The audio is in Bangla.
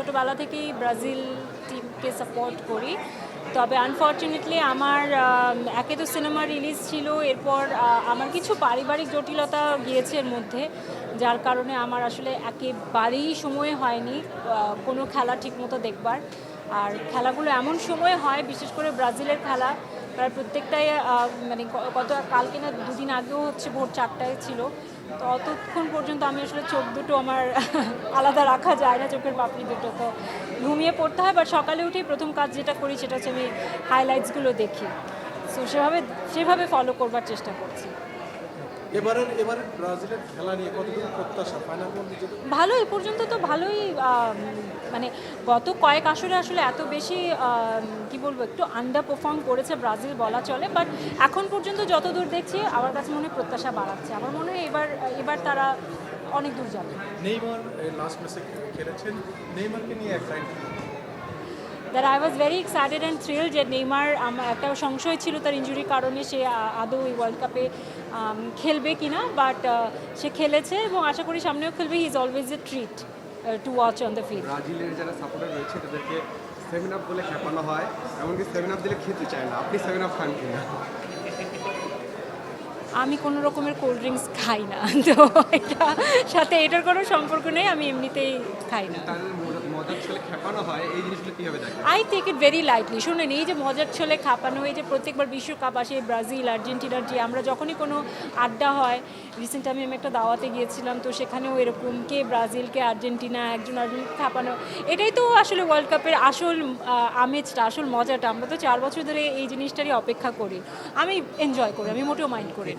ছোটোবেলা থেকেই ব্রাজিল টিমকে সাপোর্ট করি। তবে আনফর্চুনেটলি আমার একে তো সিনেমা রিলিজ ছিল, এরপর আমার কিছু পারিবারিক জটিলতা গিয়েছে এর মধ্যে, যার কারণে আমার আসলে একেবারেই সময় হয়নি কোনো খেলা ঠিকমতো দেখবার। আর খেলাগুলো এমন সময় হয়, বিশেষ করে ব্রাজিলের খেলা প্রায় প্রত্যেকটাই মানে কালকে না দুদিন আগেও হচ্ছে ভোর 4টায় ছিল। তো অতক্ষণ পর্যন্ত আমি আসলে চোখ দুটো আমার আলাদা রাখা যায় না, চোখের পাপড়ি দুটো, তো ঘুমিয়ে পড়তে হয়। বাট সকালে উঠেই প্রথম কাজ যেটা করি সেটা হচ্ছে আমি হাইলাইটসগুলো দেখি। সো সেভাবে ফলো করবার চেষ্টা করছি। এবারে ব্রাজিলের খেলা নিয়ে কতটুকু প্রত্যাশা ফাইনাল পর্যন্ত যেতে? ভালো, এ পর্যন্ত তো ভালোই, মানে গত কয়েক আসরে আসলে এত বেশি কি বলবো, একটু আন্ডার পারফর্ম করেছে ব্রাজিল বলা চলে। বাট এখন পর্যন্ত যতদূর দেখছি আমার কাছে মনে হয় প্রত্যাশা বাড়াচ্ছে। আমার মনে হয় এবার তারা অনেক দূর যাবে। নেইমার লাস্ট ম্যাচে খেলেছেন, নেইমারকে নিয়ে এক line. That I was very excited and thrill যে নেইমার, আমার একটা সংশয় ছিল তার ইনজুরির কারণে সে আদৌ এই ওয়ার্ল্ড কাপে খেলবে কি না, বাট সে খেলেছে এবং আশা করি সামনেও খেলবে। He is always a treat to watch on the field. ব্রাজিলের যারা সাপোর্টার রয়েছে তাদেরকে 7 আপ বলে খেপানো হয়, এমনকি 7 আপ দিলে খেতে চায় না। আপনি 7 আপ খান কিনা? আমি কোনো রকমের কোল্ড ড্রিঙ্কস খাই না, তো এটার কোনো সম্পর্ক নেই, আমি এমনিতেই খাই না। তাদের মজার ছলে খেপানো হয়, এই জিনিসগুলো কীভাবে দেখেন? I take it very lightly. শুনেন, এই যে মজার ছলে খাপানো, এই যে প্রত্যেকবার বিশ্বকাপ আসে ব্রাজিল আর্জেন্টিনার, যে আমরা যখনই কোনো আড্ডা হয়, রিসেন্ট আমি একটা দাওয়াতে গিয়েছিলাম, তো সেখানেও এরকম কে ব্রাজিল কে আর্জেন্টিনা, একজন আর্জেন্টিনা খাপানো, এটাই তো আসলে ওয়ার্ল্ড কাপের আসল আমেজটা, আসল মজাটা। আমরা তো 4 বছর ধরে এই জিনিসটারই অপেক্ষা করি। আমি এনজয় করি, আমি মোটেও মাইন্ড করি না।